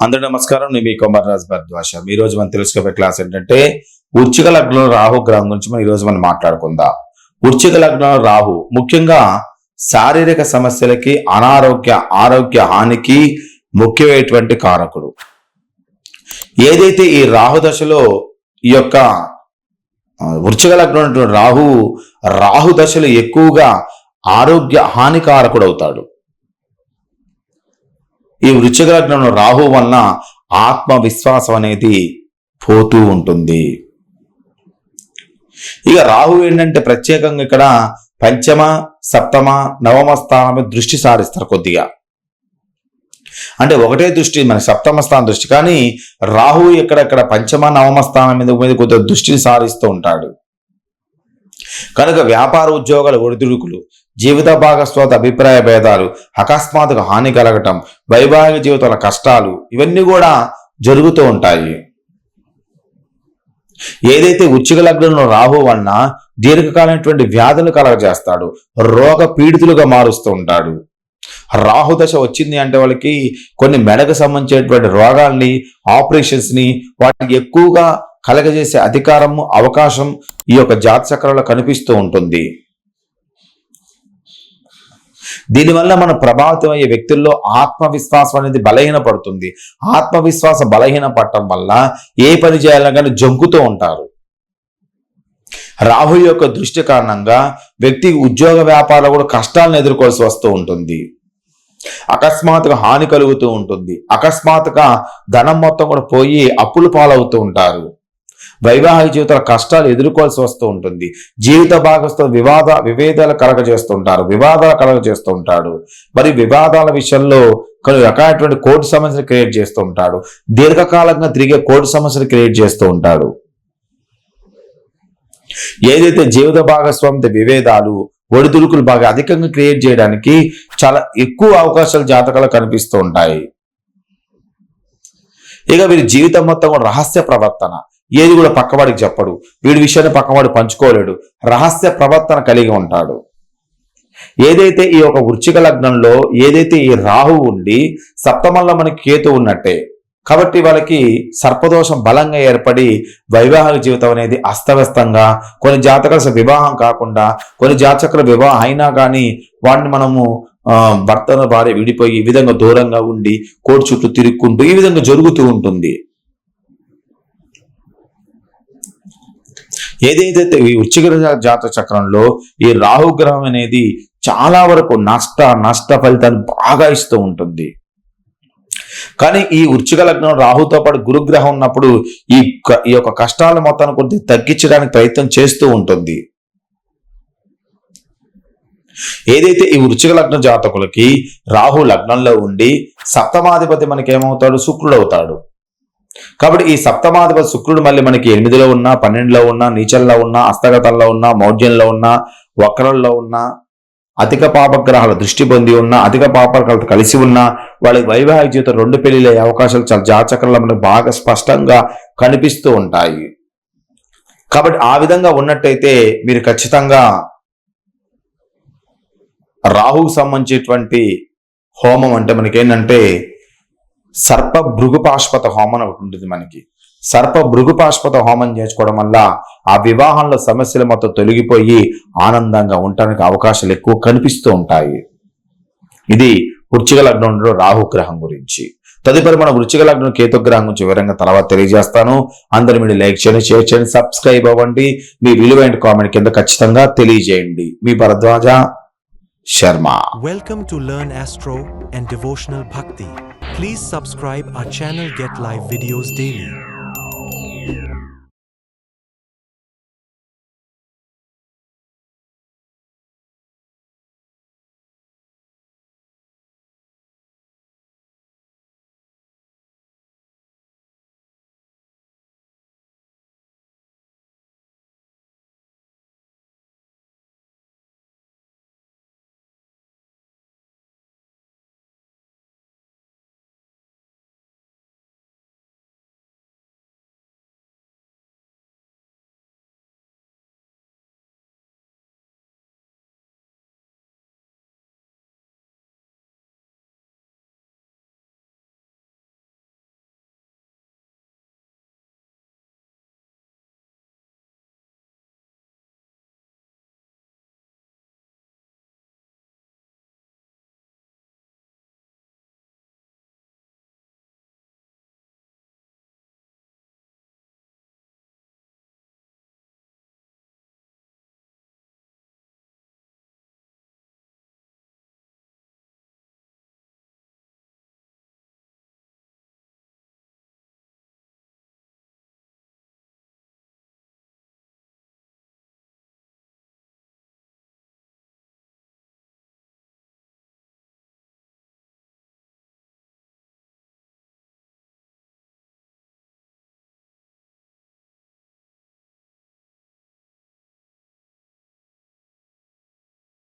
అందరూ నమస్కారం. నేను మీ కొమర్రాజ్ భరద్వాజ. ఈ రోజు మనం తెలుసుకోబోయే క్లాస్ ఏంటంటే వృశ్చిక లగ్నంలో రాహు గ్రహం గురించి మనం ఈ రోజు మనం మాట్లాడుకుందాం. వృశ్చిక లగ్నంలో రాహు ముఖ్యంగా శారీరక సమస్యలకి, ఆరోగ్య హానికి ముఖ్యమైనటువంటి కారకుడు. ఏదైతే ఈ రాహు దశలో ఈ యొక్క వృశ్చిక లగ్నంలో రాహు దశలో ఎక్కువగా ఆరోగ్య హానికారకుడు అవుతాడు. ఈ వృశ్చిక లగ్నంలో రాహు వలన ఆత్మవిశ్వాసం అనేది పోతూ ఉంటుంది. ఇక రాహు ఏంటంటే ప్రత్యేకంగా ఇక్కడ పంచమ, సప్తమ, నవమ స్థానం దృష్టి సారిస్తారు కొద్దిగా. అంటే ఒకటే దృష్టి మన సప్తమ స్థానం దృష్టి, కానీ రాహు ఇక్కడ పంచమ, నవమ స్థానం మీద కొద్దిగా దృష్టిని సారిస్తూ ఉంటాడు. కనుక వ్యాపార ఉద్యోగాల ఒడిదుడుకులు, జీవిత భాగస్వామి అభిప్రాయ భేదాలు, అకస్మాత్తుగా హాని కలగటం, వైవాహిక జీవితాల కష్టాలు ఇవన్నీ కూడా జరుగుతూ ఉంటాయి. ఏదైతే వృశ్చిక లగ్నంలో రాహు వలన దీర్ఘకాలమైనటువంటి వ్యాధులు కలగజేస్తాడు, రోగ పీడితులుగా మారుస్తూ ఉంటాడు. రాహు దశ వచ్చింది అంటే వాళ్ళకి కొన్ని మెడకు సంబంధించినటువంటి రోగాల్ని, ఆపరేషన్స్ ని వాటికి ఎక్కువగా కలగజేసే అధికారము, అవకాశం ఈ యొక్క జాతచక్రంలో కనిపిస్తూ ఉంటుంది. దీనివల్ల మనం ప్రభావితం అయ్యే వ్యక్తుల్లో ఆత్మవిశ్వాసం అనేది బలహీనపడుతుంది. ఆత్మవిశ్వాసం బలహీనపడటం వల్ల ఏ పని చేయాలన్నా కానీ జంకుతూ ఉంటారు. రాహు యొక్క దృష్టి కారణంగా వ్యక్తి ఉద్యోగ వ్యాపారాలు కూడా కష్టాలను ఎదుర్కోవాల్సి వస్తూ ఉంటుంది. అకస్మాత్తుగా హాని కలుగుతూ ఉంటుంది. అకస్మాత్తుగా ధనం మొత్తం కూడా పోయి అప్పులు పాలవుతూ ఉంటారు. వైవాహిక జీవితాల కష్టాలు ఎదుర్కోవాల్సి వస్తూ ఉంటుంది. జీవిత భాగస్వామి విభేదాలు కలగజేస్తూ ఉంటాడు. మరి వివాదాల విషయంలో కొన్ని రకాలైనటువంటి కోర్టు సమస్యలు క్రియేట్ చేస్తూ ఉంటాడు. దీర్ఘకాలంగా తిరిగే కోర్టు సమస్యలు క్రియేట్ చేస్తూ ఉంటాడు. ఏదైతే జీవిత భాగస్వామి విభేదాలు, ఒడిదుడుకులు బాగా అధికంగా క్రియేట్ చేయడానికి చాలా ఎక్కువ అవకాశాలు జాతకాలు కనిపిస్తూ ఉంటాయి. ఇక వీరి జీవితం మొత్తం కూడా రహస్య ప్రవర్తన, ఏది కూడా పక్కవాడికి చెప్పడు, వీడి విషయాన్ని పక్కవాడు పంచుకోలేడు, రహస్య ప్రవర్తన కలిగి ఉంటాడు. ఏదైతే ఈ యొక్క వృశ్చిక లగ్నంలో ఏదైతే ఈ రాహు ఉండి సప్తమంలో మనకి కేతు ఉన్నట్టే, కాబట్టి వాళ్ళకి సర్పదోషం బలంగా ఏర్పడి వైవాహిక జీవితం అనేది అస్తవ్యస్తంగా, కొన్ని జాతకాల వివాహం కాకుండా, కొన్ని జాతకాల వివాహం అయినా కానీ వాడిని మనము భర్తను భార్య విడిపోయి ఈ విధంగా దూరంగా ఉండి కోర్టు చుట్టూ తిరుక్కుంటూ ఈ విధంగా జరుగుతూ ఉంటుంది. ఏదైతే ఈ వృశ్చిక జాతక చక్రంలో ఈ రాహుగ్రహం అనేది చాలా వరకు నష్ట ఫలితాన్ని బాగా ఇస్తూ ఉంటుంది. కానీ ఈ వృశ్చిక లగ్నం రాహుతో పాటు గురుగ్రహం ఉన్నప్పుడు ఈ యొక్క కష్టాల మొత్తాన్ని కొద్దిగా తగ్గించడానికి ప్రయత్నం చేస్తూ ఉంటుంది. ఏదైతే ఈ వృశ్చిక లగ్న జాతకులకి రాహు లగ్నంలో ఉండి సప్తమాధిపతి మనకి ఏమవుతాడు, శుక్రుడు అవుతాడు. కాబట్టి ఈ సప్తమాధిపతి శుక్రుడు మళ్ళీ మనకి 8లో ఉన్నా, 12లో ఉన్నా, నీచల్లో ఉన్నా, హస్తగతంలో ఉన్నా, మౌఢ్యంలో ఉన్నా, వక్రంలో ఉన్నా, అధిక పాపగ్రహాల దృష్టి పొంది ఉన్నా, అధిక పాపగ్రహాలతో కలిసి ఉన్నా వాళ్ళకి వైవాహిక జీవితం 2 పెళ్లిలే అవకాశాలు చాలా జాతకంలో మనకు బాగా స్పష్టంగా కనిపిస్తూ ఉంటాయి. కాబట్టి ఆ విధంగా ఉన్నట్టయితే మీరు ఖచ్చితంగా రాహుకు సంబంధించినటువంటి హోమం అంటే మనకేంటంటే సర్ప భృగుపాష్పత హోమం ఒకటి ఉంటుంది. మనకి సర్ప భృగుపాష్పత హోమం చేసుకోవడం వల్ల ఆ వివాహంలో సమస్యలు మొత్తం తొలగిపోయి ఆనందంగా ఉండడానికి అవకాశాలు ఎక్కువ కనిపిస్తూ ఉంటాయి. ఇది వృశ్చిక లగ్నంలో రాహుగ్రహం గురించి. తదుపరి మన వృశ్చిక లగ్నం కేతుగ్రహం గురించి వివరంగా తర్వాత తెలియజేస్తాను. అందరూ మీరు లైక్ చేయండి, షేర్ చేయండి, సబ్స్క్రైబ్ అవ్వండి. మీ విలువైన కామెంట్ కింద ఖచ్చితంగా తెలియజేయండి. మీ Bharadwaj Sharma. Welcome to Learn Astro and Devotional Bhakti. Please subscribe our channel, get live videos daily.